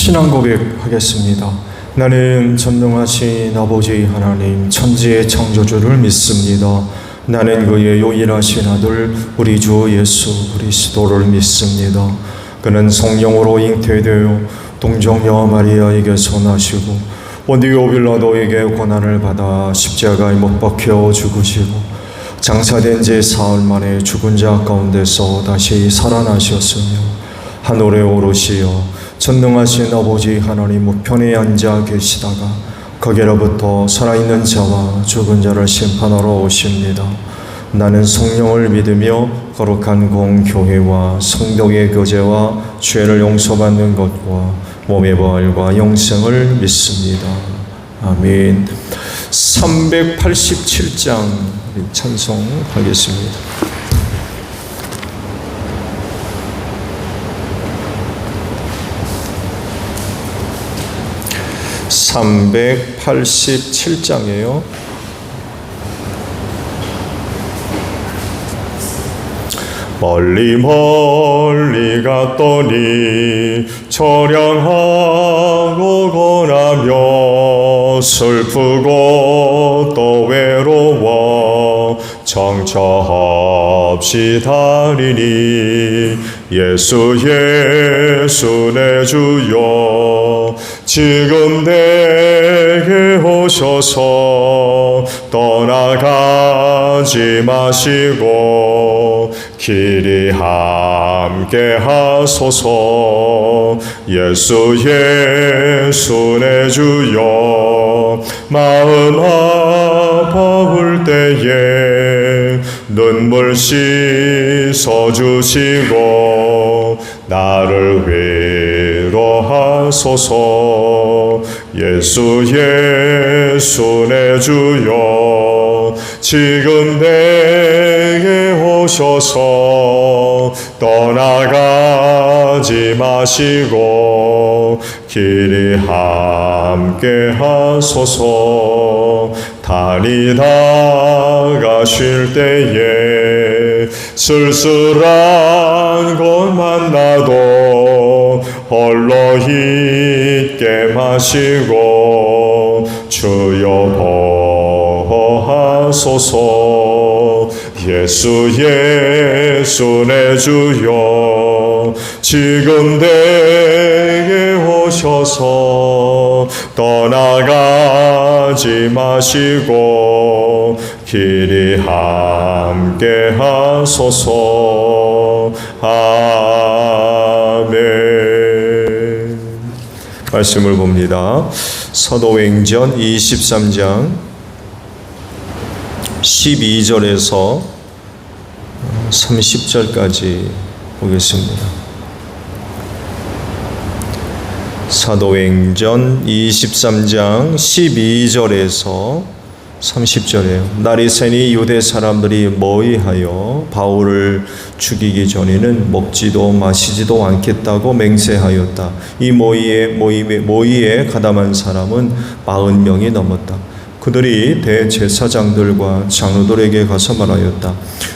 신앙 고백하겠습니다. 나는 전능하신 아버지 하나님 천지의 창조주를 믿습니다. 나는 그의 유일하신 아들 우리 주 예수 그리스도를 믿습니다. 그는 성령으로 잉태되어 동정녀 마리아에게서 나시고 본디오 빌라도에게 고난을 받아 십자가에 못 박혀 죽으시고 장사된 지 사흘 만에 죽은 자 가운데서 다시 살아나셨으며 하늘에 오르시어 전능하신 아버지 하나님 우편에 앉아 계시다가 거기로부터 살아있는 자와 죽은 자를 심판하러 오십니다. 나는 성령을 믿으며 거룩한 공교회와 성도의 교제와 죄를 용서받는 것과 몸의 부활과 영생을 믿습니다. 아멘. 387장 찬송하겠습니다. (387장이에요) 멀리 멀리 갔더니 처량하고 고나며 슬프고 또 외로워 정처 없이 다니니 예수 예수 내 주여 지금 내게 오셔서 떠나가지 마시고 길이 함께 하소서. 예수 예수 내 주여 마음 아파올 때에 눈물 씻어주시고 나를 위로하소서. 예수 예수 내 주여 지금 내게 오셔서 떠나가지 마시고 길이 함께 하소서. 다니다가 쉴 때에 쓸쓸한 것 만나도 홀로 있게 마시고 주여 보호하소서. 예수 예수 내 주여 지금 내게 오셔서 떠나가지 마시고 길이 함께 하소서. 아멘. 말씀을 봅니다. 사도행전 23장 12절에서 30절까지 보겠습니다. 사도행전 23장 12절에서 30절이에요. 날이 새니 유대 사람들이 모의하여 바울을 죽이기 전에는 먹지도 마시지도 않겠다고 맹세하였다. 이 모의에 가담한 사람은 40명이 넘었다. 그들이 대제사장들과 장로들에게 가서 말하였다.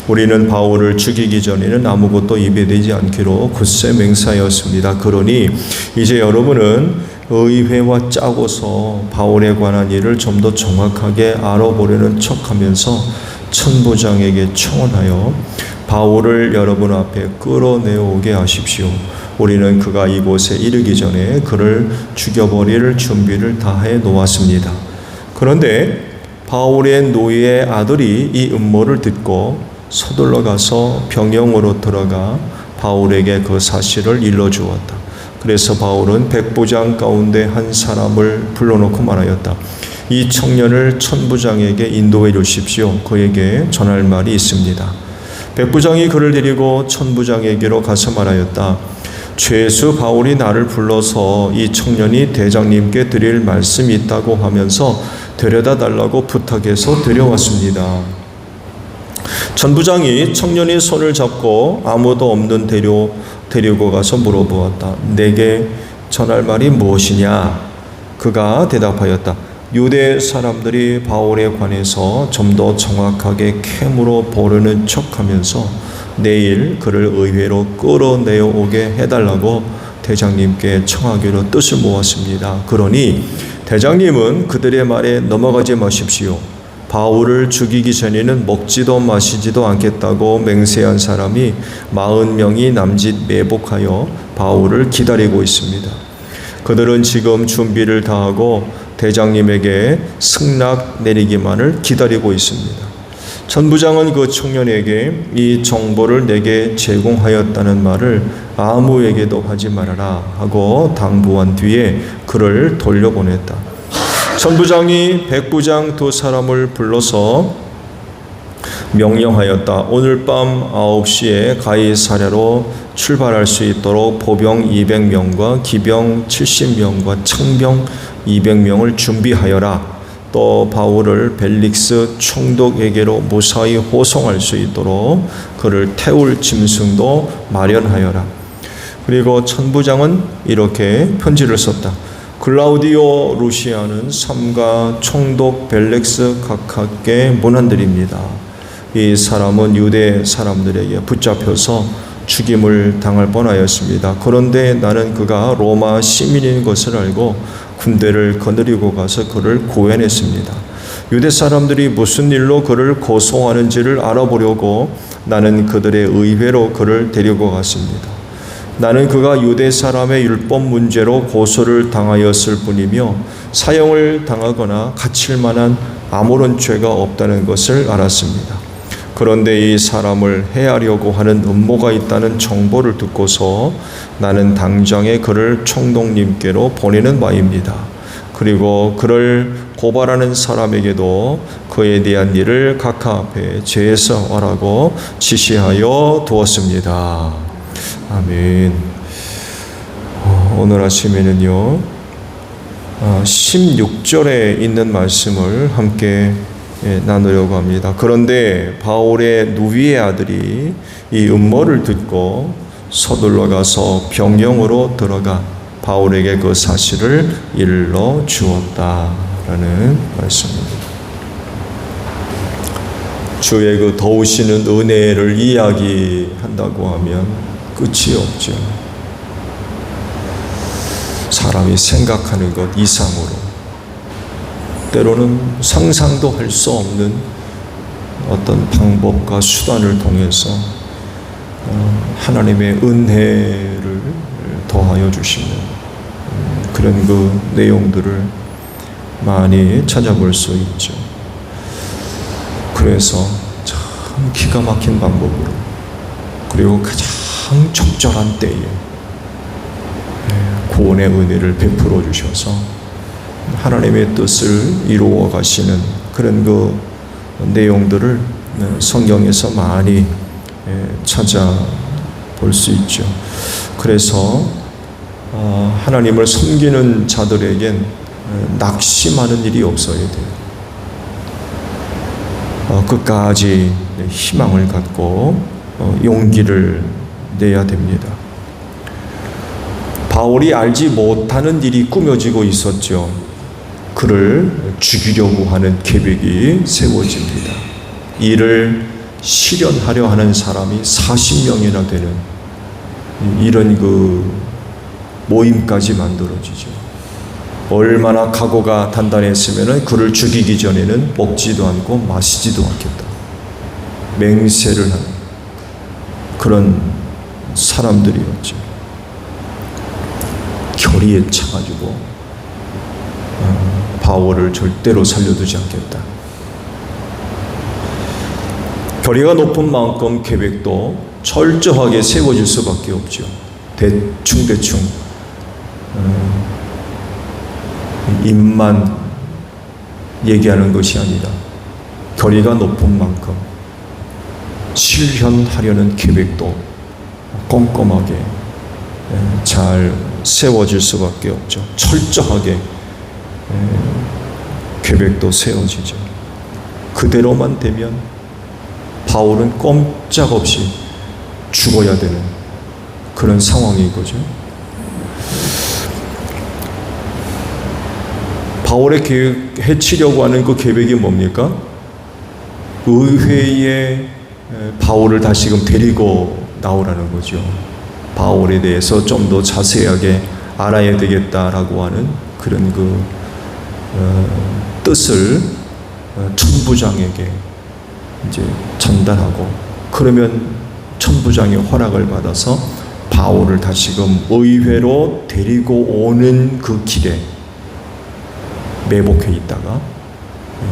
우리는 바울을 죽이기 전에는 아무것도 입에 대지 않기로 굳세 맹세하였습니다. 그러니 이제 여러분은 의회와 짜고서 바울에 관한 일을 좀 더 정확하게 알아보려는 척하면서 천부장에게 청원하여 바울을 여러분 앞에 끌어내오게 하십시오. 우리는 그가 이곳에 이르기 전에 그를 죽여버릴 준비를 다 해 놓았습니다. 그런데 바울의 노예의 아들이 이 음모를 듣고 서둘러 가서 병영으로 들어가 바울에게 그 사실을 일러주었다. 그래서 바울은 백부장 가운데 한 사람을 불러놓고 말하였다. 이 청년을 천부장에게 인도해 주십시오. 그에게 전할 말이 있습니다. 백부장이 그를 데리고 천부장에게로 가서 말하였다. 죄수 바울이 나를 불러서 이 청년이 대장님께 드릴 말씀이 있다고 하면서 데려다 달라고 부탁해서 데려왔습니다. 천부장이 청년이 손을 잡고 아무도 없는 데리고 가서 물어보았다. 내게 전할 말이 무엇이냐? 그가 대답하였다. 유대 사람들이 바울에 관해서 좀 더 정확하게 캐물어 보려는 척하면서 내일 그를 의회로 끌어내오게 해달라고 대장님께 청하기로 뜻을 모았습니다. 그러니 대장님은 그들의 말에 넘어가지 마십시오. 바울을 죽이기 전에는 먹지도 마시지도 않겠다고 맹세한 사람이 40명이 남짓 매복하여 바울을 기다리고 있습니다. 그들은 지금 준비를 다하고 대장님에게 승낙 내리기만을 기다리고 있습니다. 천부장은 그 청년에게 이 정보를 내게 제공하였다는 말을 아무에게도 하지 말아라 하고 당부한 뒤에 그를 돌려보냈다. 천부장이 백부장 두 사람을 불러서 명령하였다. 오늘 밤 9시에 가이사랴로 출발할 수 있도록 보병 200명과 기병 70명과 청병 200명을 준비하여라. 또 바울을 벨릭스 총독에게로 무사히 호송할 수 있도록 그를 태울 짐승도 마련하여라. 그리고 천부장은 이렇게 편지를 썼다. 글라우디오 루시아는 삼가 총독 벨릭스 각하께 문안드립니다. 이 사람은 유대 사람들에게 붙잡혀서 죽임을 당할 뻔하였습니다. 그런데 나는 그가 로마 시민인 것을 알고 군대를 거느리고 가서 그를 구해냈습니다. 유대 사람들이 무슨 일로 그를 고소하는지를 알아보려고 나는 그들의 의회로 그를 데리고 갔습니다. 나는 그가 유대 사람의 율법 문제로 고소를 당하였을 뿐이며 사형을 당하거나 갇힐 만한 아무런 죄가 없다는 것을 알았습니다. 그런데 이 사람을 해하려고 하는 음모가 있다는 정보를 듣고서 나는 당장에 그를 총독님께로 보내는 바입니다. 그리고 그를 고발하는 사람에게도 그에 대한 일을 각하 앞에 제사하라고 지시하여 두었습니다. 아멘. 오늘 아침에는요 16절에 있는 말씀을 함께 나누려고 합니다. 그런데 바울의 누이의 아들이 이 음모를 듣고 서둘러 가서 병영으로 들어가 바울에게 그 사실을 일러 주었다라는 말씀입니다. 주의 그 더우시는 은혜를 이야기한다고 하면 끝이 없죠. 사람이 생각하는 것 이상으로 때로는 상상도 할 수 없는 어떤 방법과 수단을 통해서 하나님의 은혜를 더하여 주시는 그런 그 내용들을 많이 찾아볼 수 있죠. 그래서 참 기가 막힌 방법으로 그리고 가장 적절한 때에 구원의 은혜를 베풀어 주셔서 하나님의 뜻을 이루어 가시는 그런 그 내용들을 성경에서 많이 찾아볼 수 있죠. 그래서 하나님을 섬기는 자들에겐 낙심하는 일이 없어야 돼요. 끝까지 희망을 갖고 용기를 내야 됩니다. 바울이 알지 못하는 일이 꾸며지고 있었죠. 그를 죽이려고 하는 계획이 세워집니다. 이를 실현하려 하는 사람이 40명이나 되는 이런 그 모임까지 만들어지죠. 얼마나 각오가 단단했으면 그를 죽이기 전에는 먹지도 않고 마시지도 않겠다. 맹세를 하는 그런 사람들이었죠. 결의에 차가지고 바울을 절대로 살려두지 않겠다. 결의가 높은 만큼 계획도 철저하게 세워질 수밖에 없죠. 대충 입만 얘기하는 것이 아니라 결의가 높은 만큼 실현하려는 계획도 꼼꼼하게 잘 세워질 수밖에 없죠. 철저하게 계획도 세워지죠. 그대로만 되면 바울은 꼼짝없이 죽어야 되는 그런 상황인 거죠. 바울의 계획, 해치려고 하는 그 계획이 뭡니까? 의회에 바울을 다시금 데리고 나오라는 거죠. 바울에 대해서 좀 더 자세하게 알아야 되겠다라고 하는 그런 뜻을 천부장에게 이제 전달하고, 그러면 천부장의 허락을 받아서 바울을 다시금 의회로 데리고 오는 그 길에 매복해 있다가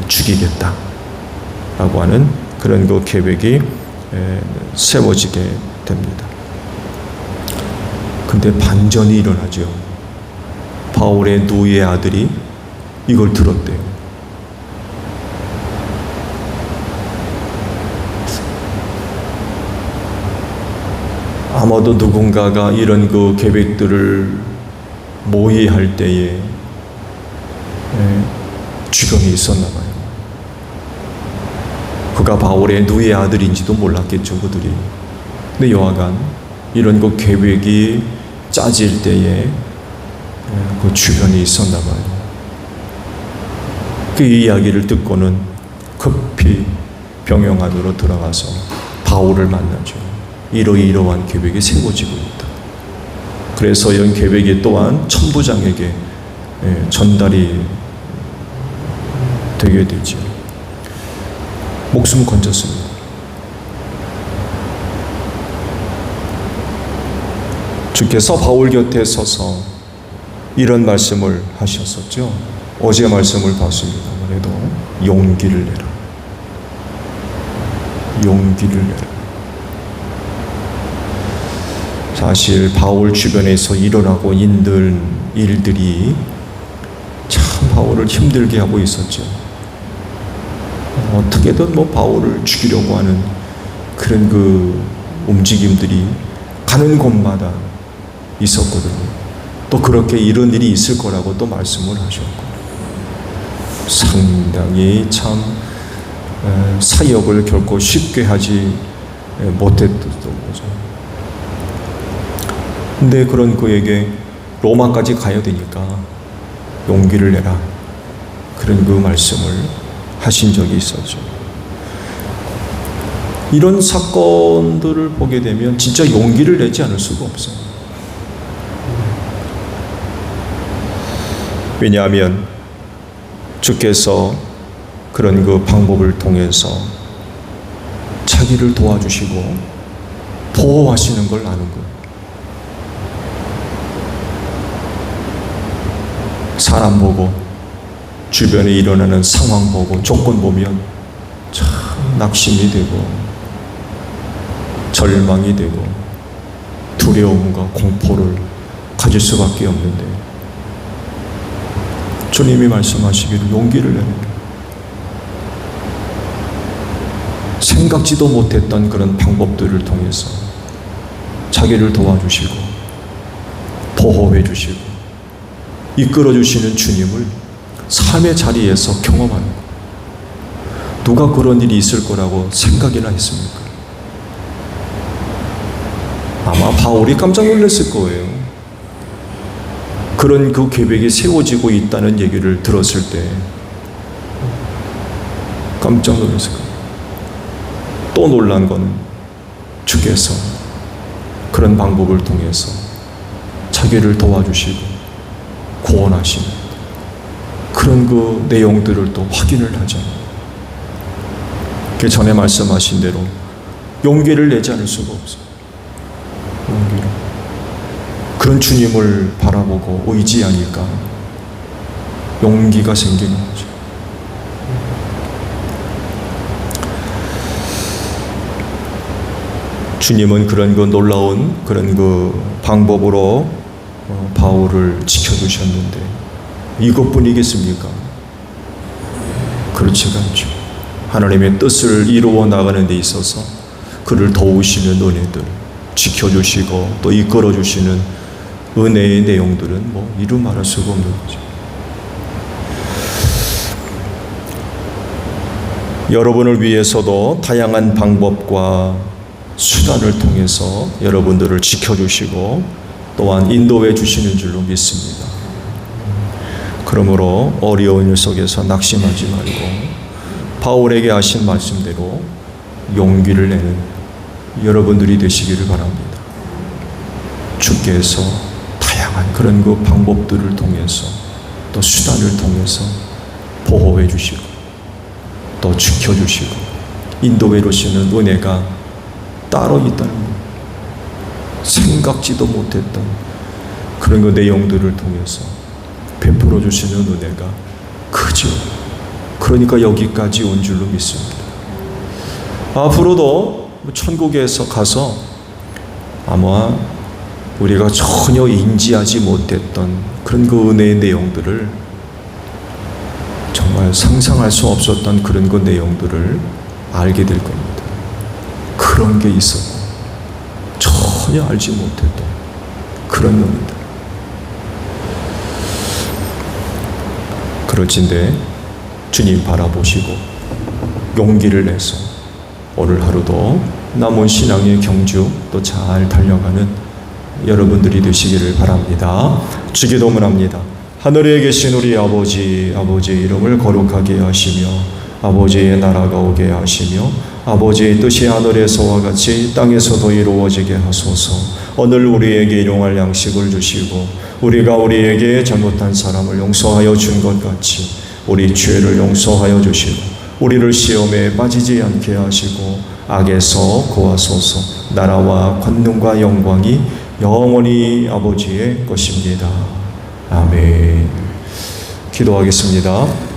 죽이겠다라고 하는 그런 그 계획이 세워지게 됩니다. 근데 반전이 일어나죠. 바울의 누이의 아들이 이걸 들었대요. 아마도 누군가가 이런 그 계획들을 모의할 때에 주변에 있었나 봐요. 그가 바울의 누이의 아들인지도 몰랐겠죠, 그들이. 근데 여하간 이런 그 계획이 짜질 때에 그 주변에 있었나 봐요. 그 이야기를 듣고는 급히 병영 안으로 들어가서 바울을 만나죠. 이러이러한 계획이 세워지고 있다. 그래서 이런 계획이 또한 천부장에게 전달이 되게 되죠. 목숨 건졌습니다. 주께서 바울 곁에 서서 이런 말씀을 하셨었죠. 어제 말씀을 봤습니다만 해도 용기를 내라. 용기를 내라. 사실 바울 주변에서 일어나고 있는 일들이 참 바울을 힘들게 하고 있었죠. 어떻게든 바울을 죽이려고 하는 그런 그 움직임들이 가는 곳마다 있었거든요. 또 그렇게 이런 일이 있을 거라고 또 말씀을 하셨고, 상당히 참 사역을 결코 쉽게 하지 못했던 거죠. 근데 그런 그에게 로마까지 가야 되니까 용기를 내라, 그런 그 말씀을 하신 적이 있었죠. 이런 사건들을 보게 되면 진짜 용기를 내지 않을 수가 없어요. 왜냐하면 주께서 그런 그 방법을 통해서 자기를 도와주시고 보호하시는 걸 아는 거예요. 사람 보고, 주변에 일어나는 상황 보고, 조건 보면 참 낙심이 되고 절망이 되고 두려움과 공포를 가질 수밖에 없는데, 주님이 말씀하시기를 용기를 내라. 생각지도 못했던 그런 방법들을 통해서 자기를 도와주시고 보호해 주시고 이끌어 주시는 주님을 삶의 자리에서 경험하는 것. 누가 그런 일이 있을 거라고 생각이나 했습니까? 아마 바울이 깜짝 놀랐을 거예요. 그런 그 계획이 세워지고 있다는 얘기를 들었을 때 깜짝 놀랐을 거예요. 또 놀란 건 주께서 그런 방법을 통해서 자기를 도와주시고 구원하시는 그런 그 내용들을 또 확인을 하잖아요. 그 전에 말씀하신 대로 용기를 내지 않을 수가 없어요. 용기를. 그런 주님을 바라보고 의지하니까 용기가 생기는 거죠. 주님은 그런 그 놀라운 그런 그 방법으로 바울을 지켜주셨는데 이것뿐이겠습니까? 그렇지가 않죠. 하나님의 뜻을 이루어 나가는 데 있어서 그를 도우시는 은혜들, 지켜주시고 또 이끌어주시는 은혜의 내용들은 이루 말할 수가 없는 거죠. 여러분을 위해서도 다양한 방법과 수단을 통해서 여러분들을 지켜주시고 또한 인도해 주시는 줄로 믿습니다. 그러므로 어려운 일 속에서 낙심하지 말고 바울에게 하신 말씀대로 용기를 내는 여러분들이 되시기를 바랍니다. 주께서 다양한 그런 그 방법들을 통해서 또 수단을 통해서 보호해 주시고 또 지켜주시고 인도해 주시는 은혜가 따로 있다는 것, 생각지도 못했던 그런 그 내용들을 통해서 베풀어 주시는 은혜가 크죠. 그러니까 여기까지 온 줄로 믿습니다. 앞으로도 천국에서 가서 아마 우리가 전혀 인지하지 못했던 그런 그 은혜의 내용들을, 정말 상상할 수 없었던 그런 그 내용들을 알게 될 겁니다. 그런 게 있었고 전혀 알지 못했던 그런 놈이다. 그럴진데 주님 바라보시고 용기를 내서 오늘 하루도 남은 신앙의 경주 또 잘 달려가는 여러분들이 되시기를 바랍니다. 주기도문합니다. 하늘에 계신 우리 아버지, 아버지의 이름을 거룩하게 하시며 아버지의 나라가 오게 하시며 아버지의 뜻이 하늘에서와 같이 땅에서도 이루어지게 하소서. 오늘 우리에게 일용할 양식을 주시고 우리가 우리에게 잘못한 사람을 용서하여 준 것 같이 우리 죄를 용서하여 주시고 우리를 시험에 빠지지 않게 하시고 악에서 구하소서. 나라와 권능과 영광이 영원히 아버지의 것입니다. 아멘. 기도하겠습니다.